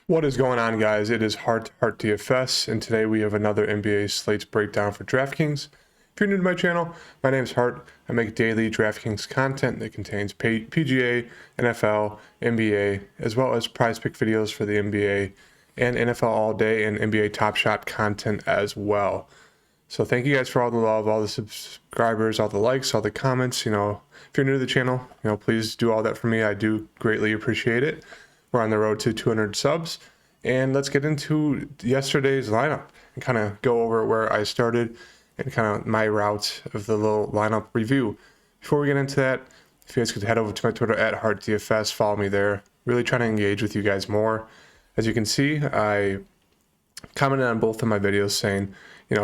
What is going on, guys? It is Heart DFS, and today we have another NBA Slate breakdown for Draftkings. If you're new to my channel, my name is Hart. I make daily Draftkings content that contains PGA, NFL, NBA, as well as prize pick videos for the NBA and NFL All Day and NBA Top Shot content as well. So thank you guys for all the love, all the subscribers, all the likes, all the comments. If you're new to the channel, please do all that for me. I do greatly appreciate it. We're on the road to 200 subs, and let's get into yesterday's lineup and kind of go over where I started and kind of my route of the little lineup review. Before we get into that, if you guys could head over to my Twitter at HeartDFS, follow me there. Really trying to engage with you guys more. As you can see, I commented on both of my videos saying,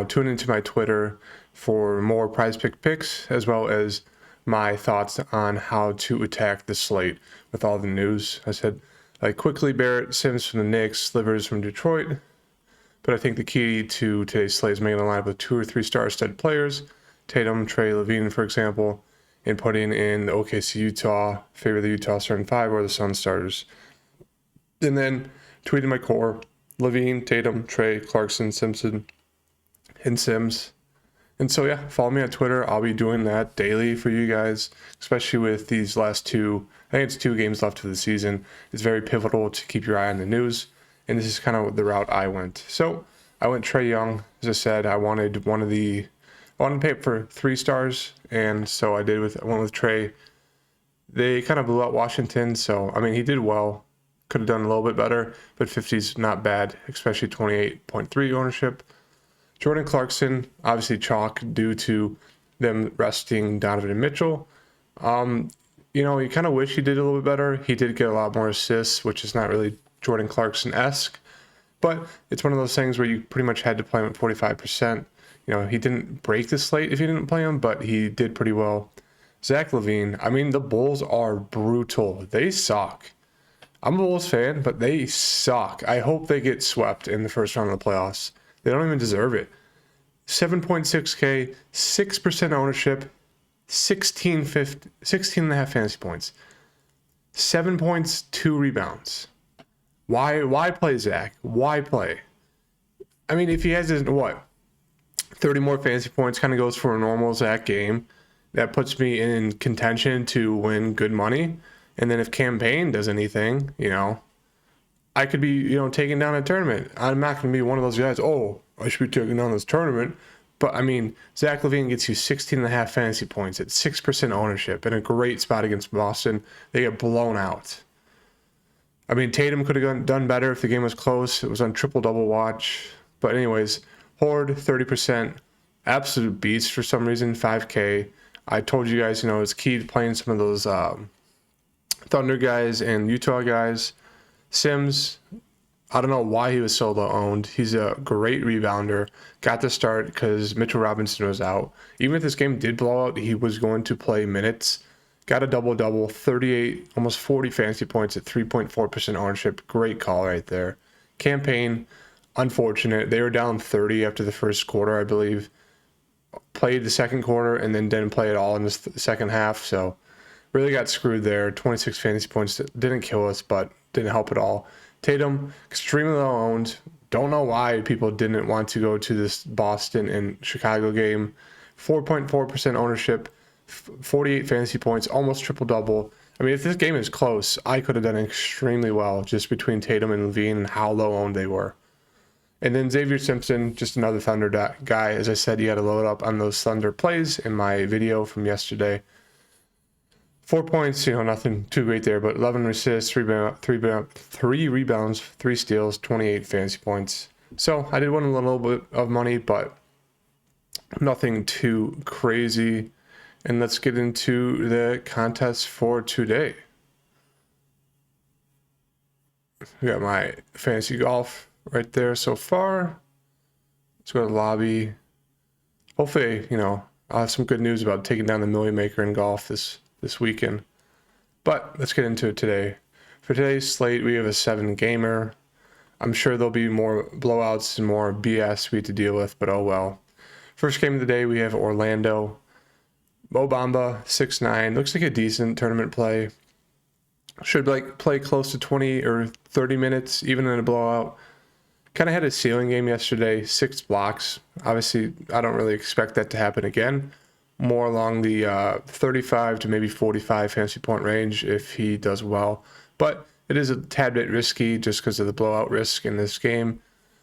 tune into my Twitter for more prize pick picks, as well as my thoughts on how to attack the slate with all the news. I said, quickly Barrett, Sims from the Knicks, Slivers from Detroit. But I think the key to today's slate is making a lineup with 2 or 3 star stud players, Tatum, Trey, Levine, for example, and putting in the OKC Utah, favor the Utah starting 5 or the Sun starters. And then tweeting my core, Levine, Tatum, Trey, Clarkson, Simpson, and Sims. And so, yeah, follow me on Twitter. I'll be doing that daily for you guys, especially with these last 2. I think it's 2 games left of the season. It's very pivotal to keep your eye on the news. And this is kind of the route I went. So I went Trae Young. As I said, I wanted to pay up for 3 stars. And so I went with Trae. They kind of blew out Washington. So, he did well. Could have done a little bit better, but 50's not bad, especially 28.3 ownership. Jordan Clarkson, obviously chalk due to them resting Donovan Mitchell. You kind of wish he did a little bit better. He did get a lot more assists, which is not really Jordan Clarkson-esque. But it's one of those things where you pretty much had to play him at 45%. He didn't break the slate if you didn't play him, but he did pretty well. Zach LaVine, the Bulls are brutal. They suck. I'm a Bulls fan, but they suck. I hope they get swept in the first round of the playoffs. They don't even deserve it. 7.6K, 6% ownership, 16.5 fantasy points. 7 points, 2 rebounds. Why play Zach? Why play? If he has 30 more fantasy points, kind of goes for a normal Zach game, that puts me in contention to win good money. And then if campaign does anything, I could be, taking down a tournament. I'm not going to be one of those guys, I should be taking down this tournament. But, Zach LaVine gets you 16.5 fantasy points at 6% ownership in a great spot against Boston. They get blown out. Tatum could have done better if the game was close. It was on triple-double watch. But anyways, Horde, 30%. Absolute beast for some reason, 5K. I told you guys, it's key to playing some of those Thunder guys and Utah guys. Sims, I don't know why he was so low owned. He's a great rebounder. Got the start because Mitchell Robinson was out. Even if this game did blow out, he was going to play minutes. Got a double-double, 38, almost 40 fantasy points at 3.4% ownership. Great call right there. Campaign, unfortunate. They were down 30 after the first quarter, I believe. Played the second quarter and then didn't play at all in the second half. So really got screwed there. 26 fantasy points. Didn't kill us, but didn't help at all. Tatum, extremely low owned. Don't know why people didn't want to go to this Boston and Chicago game. 4.4% ownership, 48 fantasy points, almost triple-double. If this game is close, I could have done extremely well just between Tatum and Levine and how low owned they were. And then Xavier Simpson, just another Thunder guy. As I said, you had to load up on those Thunder plays in my video from yesterday. 4 points, nothing too great there, but 11 assists, 3 rebounds, 3 steals, 28 fantasy points. So I did win a little bit of money, but nothing too crazy. And let's get into the contest for today. We got my fantasy golf right there so far. Let's go to the lobby. Hopefully, I'll have some good news about taking down the Million Maker in golf this weekend. But let's get into it today. For today's slate, we have a 7 gamer. I'm sure there'll be more blowouts and more BS we have to deal with, but oh well. First game of the day, we have Orlando. Mobamba, 6'9". Looks like a decent tournament play. Should like play close to 20 or 30 minutes, even in a blowout. Kind of had a ceiling game yesterday, 6 blocks. Obviously, I don't really expect that to happen again. More along the 35 to maybe 45 fantasy point range if he does well. But it is a tad bit risky just because of the blowout risk in this game.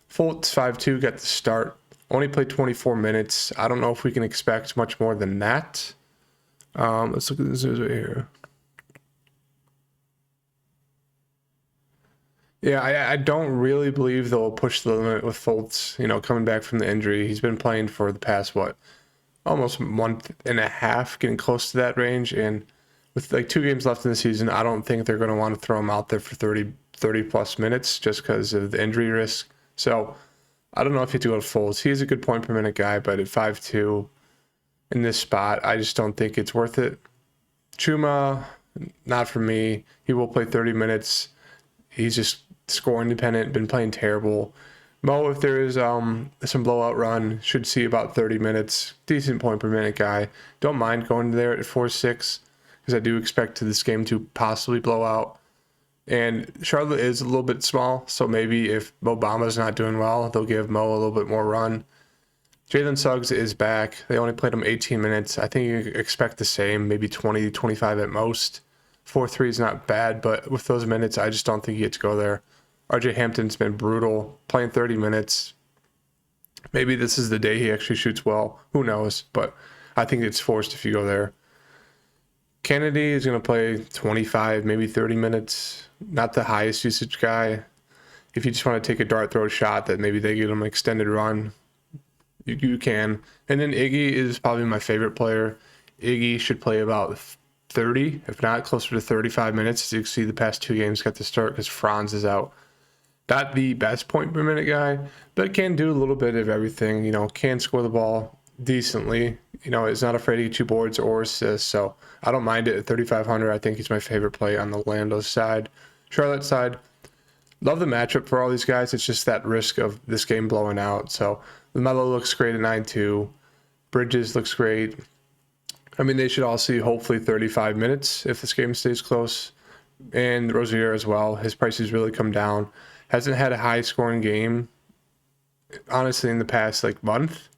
Fultz 5-2 got the start. Only played 24 minutes. I don't know if we can expect much more than that. Let's look at this right here. Yeah, I don't really believe they'll push the limit with Fultz, coming back from the injury. He's been playing for the past, almost a month and a half, getting close to that range. And with like 2 games left in the season, I don't think they're going to want to throw him out there for 30 plus minutes just because of the injury risk. So I don't know if you have to go to Fultz. He's a good point per minute guy, but at 5-2 in this spot, I just don't think it's worth it. Chuma, not for me. He will play 30 minutes. He's just scoring dependent, been playing terrible. Mo, if there is some blowout run, should see about 30 minutes. Decent point per minute guy. Don't mind going there at 4-6 because I do expect this game to possibly blow out. And Charlotte is a little bit small, so maybe if Mobamba's not doing well, they'll give Mo a little bit more run. Jalen Suggs is back. They only played him 18 minutes. I think you expect the same, maybe 20, 25 at most. 4-3 is not bad, but with those minutes, I just don't think you get to go there. RJ Hampton's been brutal, playing 30 minutes. Maybe this is the day he actually shoots well. Who knows? But I think it's forced if you go there. Kennedy is going to play 25, maybe 30 minutes. Not the highest usage guy. If you just want to take a dart throw shot that maybe they give him an extended run, you can. And then Iggy is probably my favorite player. Iggy should play about 30, if not closer to 35 minutes. As you can see, the past 2 games got the start because Franz is out. Not the best point per minute guy, but can do a little bit of everything. Can score the ball decently. Is not afraid to get 2 boards or assists. So I don't mind it at 3,500. I think he's my favorite play on the Orlando side. Charlotte side, love the matchup for all these guys. It's just that risk of this game blowing out. So LaMelo looks great at 9-2. Bridges looks great. I mean, they should all see hopefully 35 minutes if this game stays close. And Rozier as well. His price has really come down. Hasn't had a high scoring game, honestly, in the past month.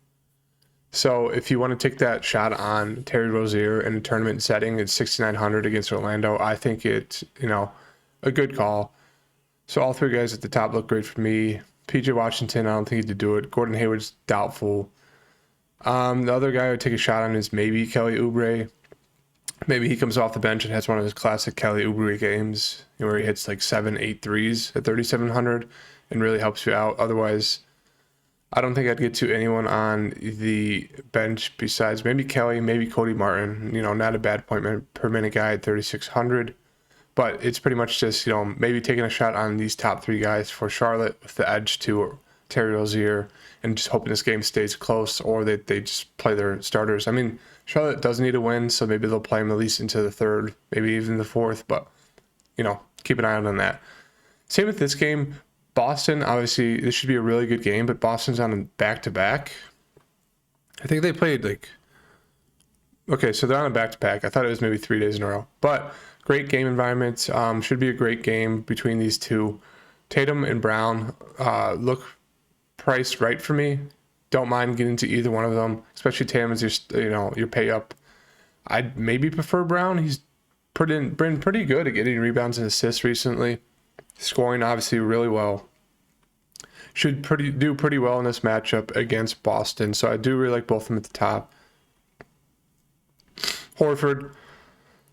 So if you want to take that shot on Terry Rozier in a tournament setting at 6,900 against Orlando, I think it's, a good call. So all 3 guys at the top look great for me. PJ Washington, I don't think he could do it. Gordon Hayward's doubtful. The other guy I would take a shot on is maybe Kelly Oubre. Maybe he comes off the bench and has one of his classic Kelly Oubre games where he hits 7-8 threes at 3,700 and really helps you out. Otherwise, I don't think I'd get to anyone on the bench besides maybe Kelly, maybe Cody Martin. Not a bad point per minute guy at 3,600. But it's pretty much just, maybe taking a shot on these top 3 guys for Charlotte with the edge to Terry Rozier and just hoping this game stays close or that they just play their starters. I mean, Charlotte does need a win, so maybe they'll play him at least into the 3rd, maybe even the 4th, but, keep an eye out on that. Same with this game. Boston, obviously, this should be a really good game, but Boston's on a back-to-back. I think they played okay, so they're on a back-to-back. I thought it was maybe 3 days in a row, but great game environment. Should be a great game between these 2. Tatum and Brown look priced right for me. Don't mind getting to either one of them, especially Tatum as your pay up. I'd maybe prefer Brown. He's been pretty good at getting rebounds and assists recently. Scoring obviously really well. Should do pretty well in this matchup against Boston. So I do really like both of them at the top. Horford,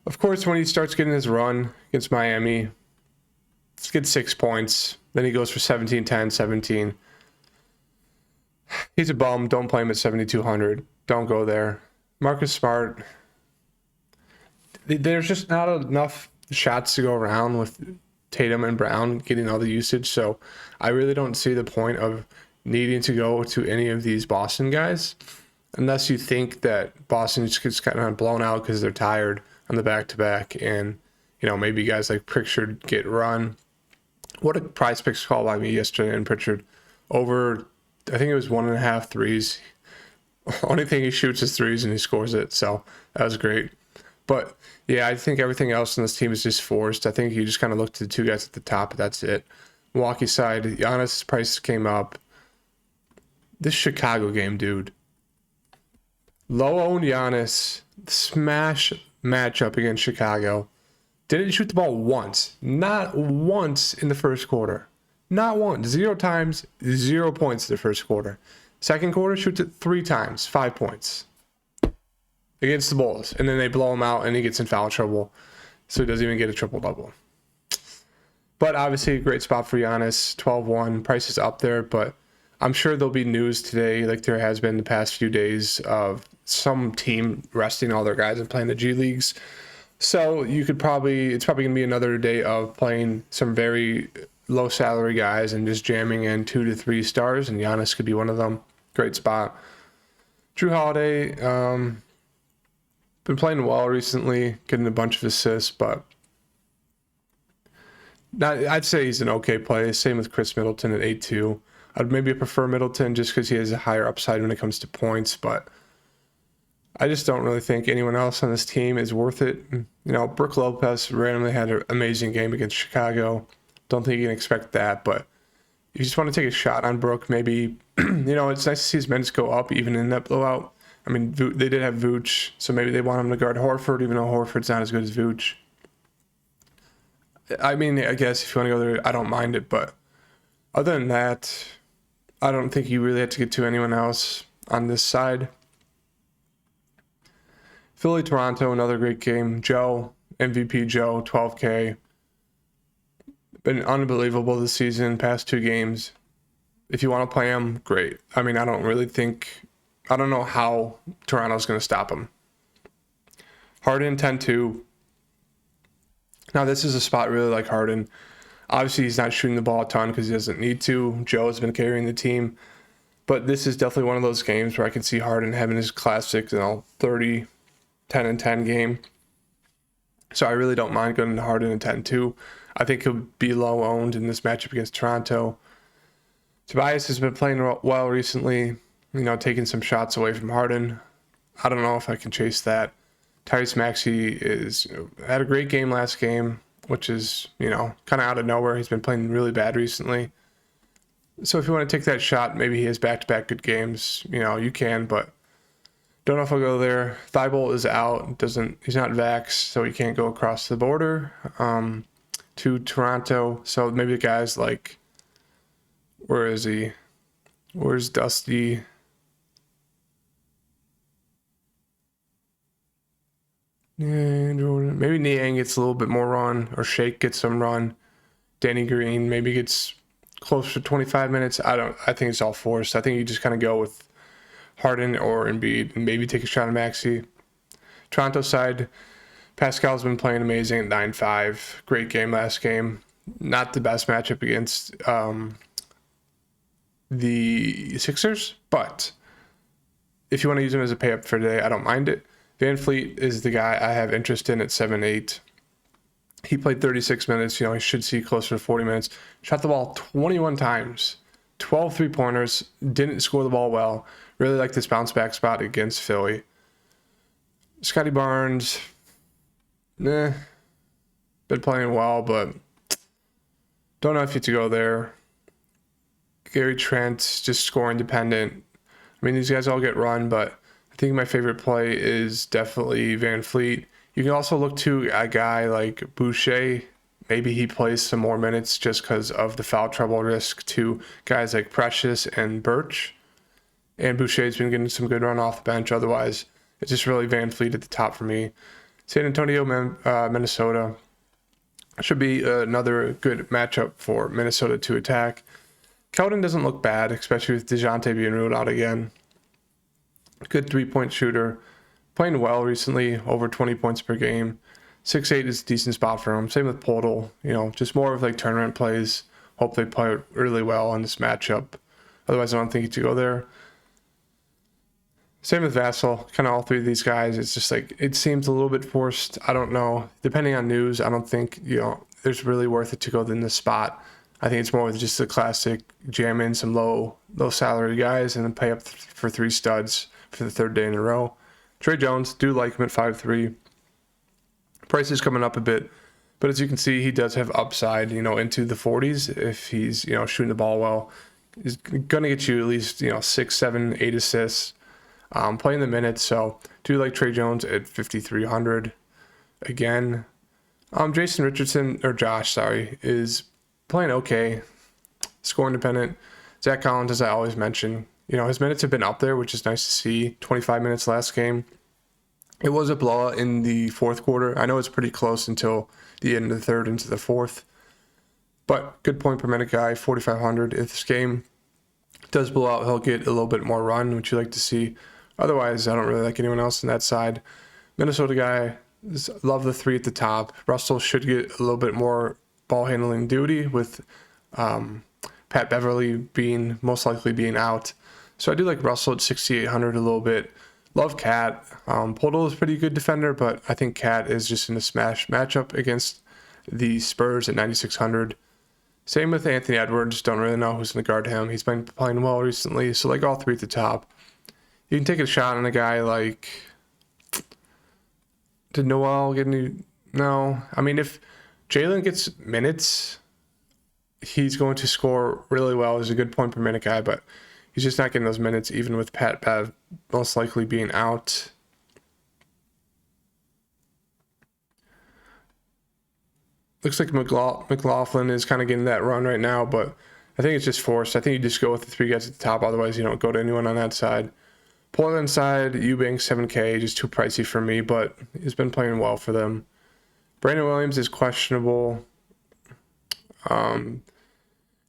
of course, when he starts getting his run against Miami, let's get 6 points. Then he goes for 17, 10, 17. He's a bum. Don't play him at 7,200. Don't go there. Marcus Smart, there's just not enough shots to go around with Tatum and Brown getting all the usage. So I really don't see the point of needing to go to any of these Boston guys unless you think that Boston just gets kind of blown out because they're tired on the back-to-back and, maybe guys like Pritchard get run. What a prize picks call by me yesterday in Pritchard. Over, I think it was 1.5 threes. Only thing he shoots is threes and he scores it. So that was great. But yeah, I think everything else in this team is just forced. I think you just kind of look to the two guys at the top, but that's it. Milwaukee side, Giannis' price came up. This Chicago game, dude. Low-owned Giannis, smash matchup against Chicago. Didn't shoot the ball once. Not once in the first quarter. Not once. 0 times, 0 points in the first quarter. Second quarter, shoots it 3 times, 5 points. Against the Bulls. And then they blow him out and he gets in foul trouble. So he doesn't even get a triple-double. But obviously a great spot for Giannis. 12-1. Price is up there, but I'm sure there'll be news today, like there has been the past few days, of some team resting all their guys and playing the G Leagues. So it's probably going to be another day of playing some very low salary guys and just jamming in 2 to 3 stars, and Giannis could be one of them. Great spot. Drew Holiday, been playing well recently, getting a bunch of assists, but I'd say he's an okay play. Same with Chris Middleton at 8-2. I'd maybe prefer Middleton just because he has a higher upside when it comes to points, but I just don't really think anyone else on this team is worth it. You know, Brook Lopez randomly had an amazing game against Chicago. Don't think you can expect that, but you just want to take a shot on Brook. Maybe, it's nice to see his minutes go up even in that blowout. I mean, they did have Vooch, so maybe they want him to guard Horford, even though Horford's not as good as Vooch. I mean, I guess if you want to go there, I don't mind it, but other than that, I don't think you really have to get to anyone else on this side. Philly, Toronto, another great game. Joe, MVP Joe, 12K. Been unbelievable this season, past 2 games. If you want to play him, great. I mean, I don't know how Toronto's going to stop him. Harden, 10-2. Now, this is a spot really like Harden. Obviously, he's not shooting the ball a ton because he doesn't need to. Joe has been carrying the team. But this is definitely one of those games where I can see Harden having his classic, 30, 10-10 game. So I really don't mind going to Harden at 10-2. I think he'll be low owned in this matchup against Toronto. Tobias has been playing well recently, taking some shots away from Harden. I don't know if I can chase that. Tyrese Maxey had a great game last game, which is, kind of out of nowhere. He's been playing really bad recently. So if you want to take that shot, maybe he has back-to-back good games. You can, but don't know if I'll go there. Thibault is out. He's not vaxxed, so he can't go across the border to Toronto. So maybe the guys like, where is he? Where's Dusty? Yeah, Jordan. Maybe Niang gets a little bit more run, or Shake gets some run. Danny Green maybe gets closer to 25 minutes. I think it's all forced. I think you just kind of go with Harden or Embiid and maybe take a shot at Maxey. Toronto side, Pascal's been playing amazing at 9-5. Great game last game. Not the best matchup against the Sixers, but if you want to use him as a pay up for today, I don't mind it. Van Fleet is the guy I have interest in at 7-8. He played 36 minutes. He should see closer to 40 minutes. Shot the ball 21 times. 12 3-pointers. Didn't score the ball well. Really like this bounce back spot against Philly. Scotty Barnes. Been playing well, but don't know if you have to go there. Gary Trent, just scoring dependent. I mean, these guys all get run, but I think my favorite play is definitely Van Fleet. You can also look to a guy like Boucher. Maybe he plays some more minutes just because of the foul trouble risk to guys like Precious and Birch. And Boucher's been getting some good run off the bench. Otherwise, it's just really Van Fleet at the top for me. San Antonio, Minnesota. Should be another good matchup for Minnesota to attack. Keldon doesn't look bad, especially with DeJounte being ruled out again. Good 3-point shooter. Playing well recently, over 20 points per game. 6-8 is a decent spot for him. Same with Podol. Just more of like tournament plays. Hope they play really well in this matchup. Otherwise, I don't think you should go there. Same with Vassell. Kind of all 3 of these guys. It's just like, it seems a little bit forced. I don't know. Depending on news, I don't think, there's really worth it to go in this spot. I think it's more with just the classic jam in some low salary guys and then pay up for 3 studs for the 3rd day in a row. Trey Jones, do like him at 5-3. Price is coming up a bit, but as you can see, he does have upside, into the 40s if he's, shooting the ball well. He's going to get you at least, 6, 7, 8 assists, playing the minutes. So do you like Trey Jones at 5,300 again? Jason Richardson, or Josh, sorry, is playing okay, score independent. Zach Collins, as I always mention, his minutes have been up there, which is nice to see. 25 minutes last game. It was a blowout in the fourth quarter. I know it's pretty close until the end of the third into the fourth. But good point per minute guy, 4,500. If this game does blow out, he'll get a little bit more run, which you like to see. Otherwise, I don't really like anyone else on that side. Minnesota guy, love the 3 at the top. Russell should get a little bit more ball handling duty with Pat Beverly most likely being out. So I do like Russell at 6,800 a little bit. Love Cat. Podol is a pretty good defender, but I think Cat is just in a smash matchup against the Spurs at 9,600. Same with Anthony Edwards. Don't really know who's going to guard him. He's been playing well recently, so like all 3 at the top. You can take a shot on a guy like... Did Noel get any... No. I mean, if Jalen gets minutes, he's going to score really well. He's a good point per minute guy, but he's just not getting those minutes, even with Pat Bev most likely being out. Looks like McLaughlin is kind of getting that run right now, but I think it's just forced. I think you just go with the 3 guys at the top. Otherwise, you don't go to anyone on that side. Portland side, Eubanks 7K, just too pricey for me, but he's been playing well for them. Brandon Williams is questionable.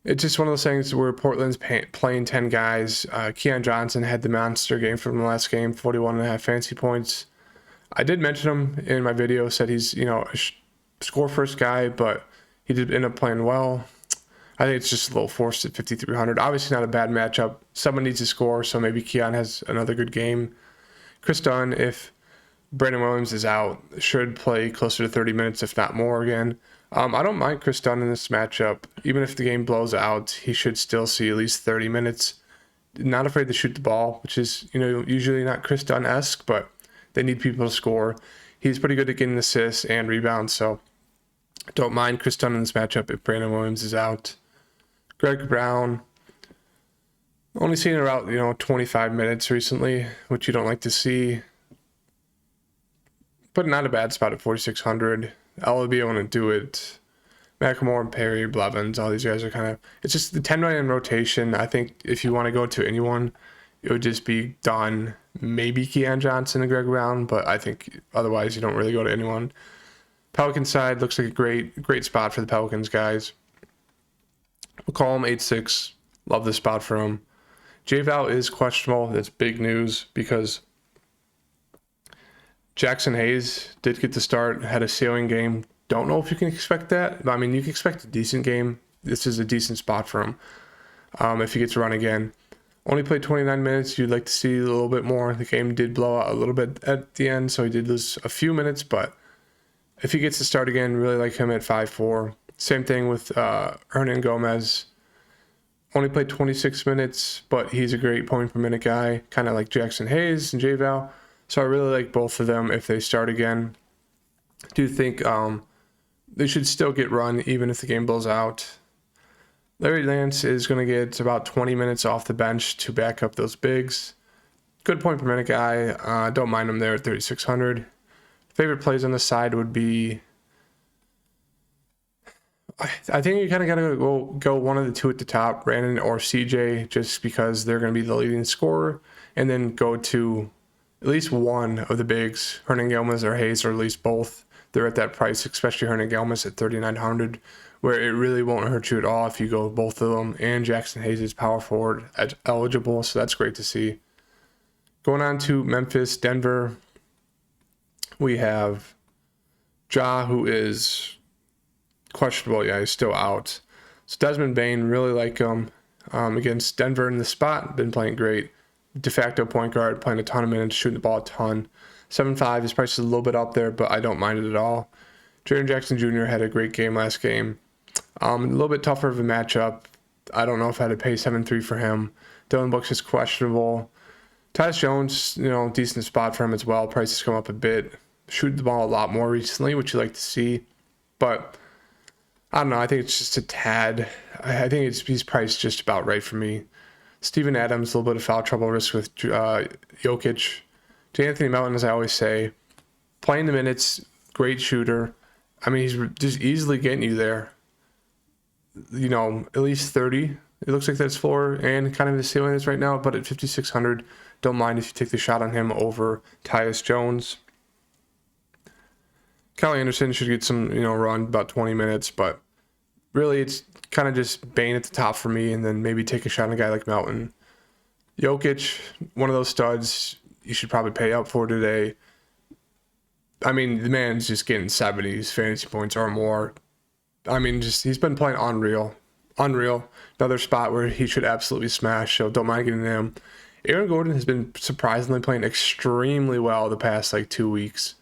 It's just one of those things where Portland's playing 10 guys. Keon Johnson had the monster game from the last game, 41.5 fantasy points. I did mention him in my video, said he's, a score first guy, but he did end up playing well. I think it's just a little forced at 5,300. Obviously not a bad matchup. Someone needs to score, so maybe Keon has another good game. Chris Dunn, if Brandon Williams is out, should play closer to 30 minutes, if not more again. I don't mind Chris Dunn in this matchup. Even if the game blows out, he should still see at least 30 minutes. Not afraid to shoot the ball, which is, usually not Chris Dunn-esque, but they need people to score. He's pretty good at getting assists and rebounds, so don't mind Chris Dunn in this matchup if Brandon Williams is out. Greg Brown, only seen about, 25 minutes recently, which you don't like to see. But not a bad spot at 4,600. LB, I want to do it. McLemore and Perry, Blevins, all these guys are kind of... It's just the 10-man in rotation. I think if you want to go to anyone, it would just be Dunn, maybe Keon Johnson and Greg Brown, but I think otherwise you don't really go to anyone. Pelican side looks like a great spot for the Pelicans guys. We'll call him 8-6. Love this spot for him. J-Val is questionable. That's big news because Jackson Hayes did get the start, had a ceiling game. Don't know if you can expect that. I mean, you can expect a decent game. This is a decent spot for him if he gets to run again. Only played 29 minutes. You'd like to see a little bit more. The game did blow out a little bit at the end, so he did lose a few minutes. But if he gets to start again, really like him at 5-4. Same thing with Hernan Gomez. Only played 26 minutes, but he's a great point per minute guy, kind of like Jackson Hayes and J-Val. So I really like both of them if they start again. I do think they should still get run even if the game blows out. Larry Nance is going to get about 20 minutes off the bench to back up those bigs. Good point per minute guy. Don't mind him there at 3,600. Favorite plays on the side would be... I think you kind of got to go one of the 2 at the top, Brandon or CJ, just because they're going to be the leading scorer, and then go to at least one of the bigs, Hernan Gomez or Hayes, or at least both. They're at that price, especially Hernan Gomez at 3,900, where it really won't hurt you at all if you go both of them. And Jackson Hayes is power forward eligible, so that's great to see. Going on to Memphis, Denver, we have Ja, who is questionable. Yeah, he's still out. So Desmond Bane, really like him against Denver in the spot. Been playing great. De facto point guard, playing a ton of minutes, shooting the ball a ton. 7.5, his price is a little bit up there, but I don't mind it at all. Jaren Jackson Jr. had a great game last game. A little bit tougher of a matchup. I don't know if I had to pay 7.3 for him. Dylan Brooks is questionable. Tyus Jones, decent spot for him as well. Prices come up a bit. shooting the ball a lot more recently, which you like to see. But I don't know. I think it's just a tad. I think he's priced just about right for me. Steven Adams, a little bit of foul trouble risk with Jokic. Anthony Melton, as I always say, playing the minutes, great shooter. I mean, he's just easily getting you there. You know, at least 30. It looks like that's floor and kind of his ceiling is right now. But at 5,600, don't mind if you take the shot on him over Tyus Jones. Kelly Anderson should get some, run about 20 minutes, but really it's kind of just Bane at the top for me, and then maybe take a shot on a guy like Melton. Jokic, one of those studs you should probably pay up for today. I mean, the man's just getting 70s fantasy points or more. I mean, he's been playing unreal. Another spot where he should absolutely smash, so don't mind getting him. Aaron Gordon has been surprisingly playing extremely well the past 2 weeks.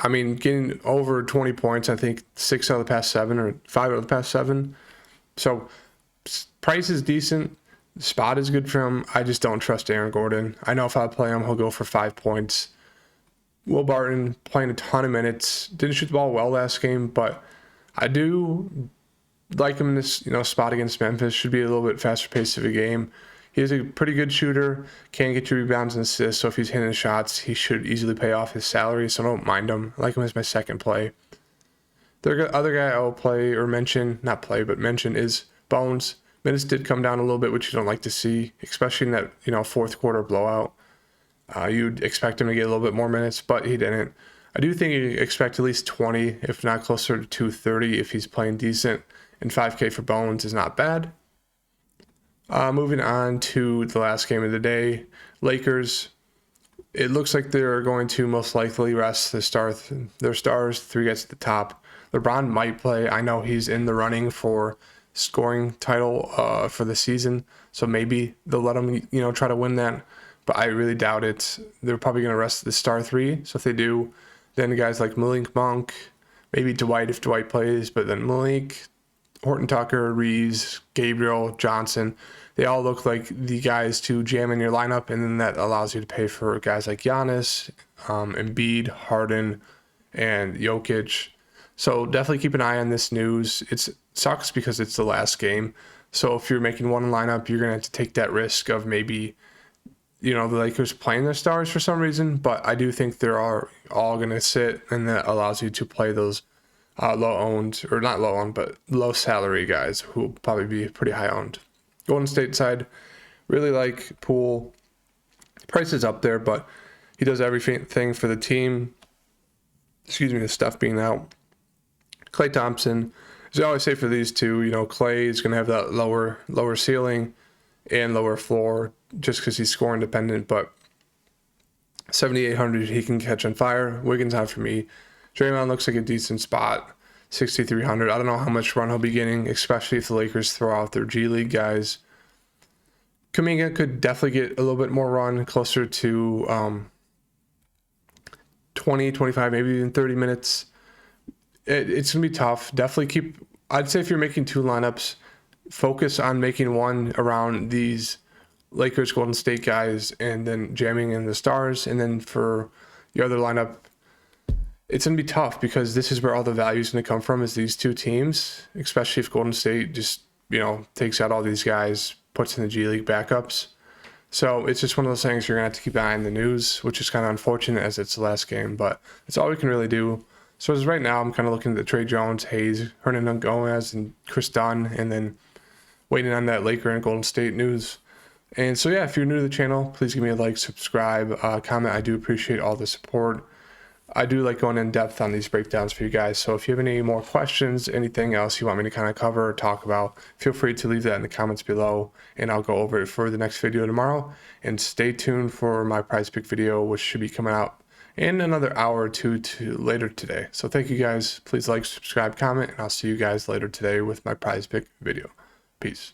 I mean, getting over 20 points, I think 6 out of the past 7 or 5 out of the past 7. So price is decent. The spot is good for him. I just don't trust Aaron Gordon. I know if I play him, he'll go for 5 points. Will Barton playing a ton of minutes. Didn't shoot the ball well last game, but I do like him in this spot against Memphis. Should be a little bit faster pace of a game. He's a pretty good shooter, can get you rebounds and assists, so if he's hitting shots, he should easily pay off his salary, so I don't mind him. I like him as my second play. The other guy I'll mention is Bones. Minutes did come down a little bit, which you don't like to see, especially in that fourth quarter blowout. You'd expect him to get a little bit more minutes, but he didn't. I do think you expect at least 20, if not closer to 230 if he's playing decent, and 5K for Bones is not bad. Moving on to the last game of the day, Lakers. It looks like they're going to most likely rest their stars, 3 guys at the top. LeBron might play. I know he's in the running for scoring title for the season, so maybe they'll let him try to win that, but I really doubt it. They're probably going to rest the star 3, so if they do, then guys like Malik Monk, maybe Dwight if Dwight plays, but then Malik, Horton Tucker, Reeves, Gabriel, Johnson, they all look like the guys to jam in your lineup, and then that allows you to pay for guys like Giannis, Embiid, Harden, and Jokic. So definitely keep an eye on this news. It sucks because it's the last game. So if you're making one lineup, you're going to have to take that risk of maybe, the Lakers playing their stars for some reason. But I do think they're all going to sit, and that allows you to play those low salary guys who will probably be pretty high owned. Golden State side, really like Poole. Price is up there, but he does everything for the team. The stuff being out. Klay Thompson, as I always say for these two, Klay is going to have that lower ceiling and lower floor just because he's scoring dependent, but 7,800 he can catch on fire. Wiggins out for me. Draymond looks like a decent spot, 6,300. I don't know how much run he'll be getting, especially if the Lakers throw out their G League guys. Kuminga could definitely get a little bit more run, closer to 20, 25, maybe even 30 minutes. It's going to be tough. Definitely I'd say if you're making 2 lineups, focus on making one around these Lakers Golden State guys and then jamming in the stars. And then for your other lineup, it's going to be tough because this is where all the value is going to come from, is these 2 teams, especially if Golden State just, takes out all these guys, puts in the G League backups. So it's just one of those things you're going to have to keep an eye on the news, which is kind of unfortunate as it's the last game, but it's all we can really do. So as right now, I'm kind of looking at the Trey Jones, Hayes, Hernan Gomez, and Chris Dunn, and then waiting on that Laker and Golden State news. And so, yeah, if you're new to the channel, please give me a like, subscribe, comment. I do appreciate all the support. I do like going in depth on these breakdowns for you guys. So if you have any more questions, anything else you want me to kind of cover or talk about, feel free to leave that in the comments below, and I'll go over it for the next video tomorrow. And stay tuned for my prize pick video, which should be coming out in another hour or two later today. So thank you guys. Please like, subscribe, comment, and I'll see you guys later today with my prize pick video. Peace.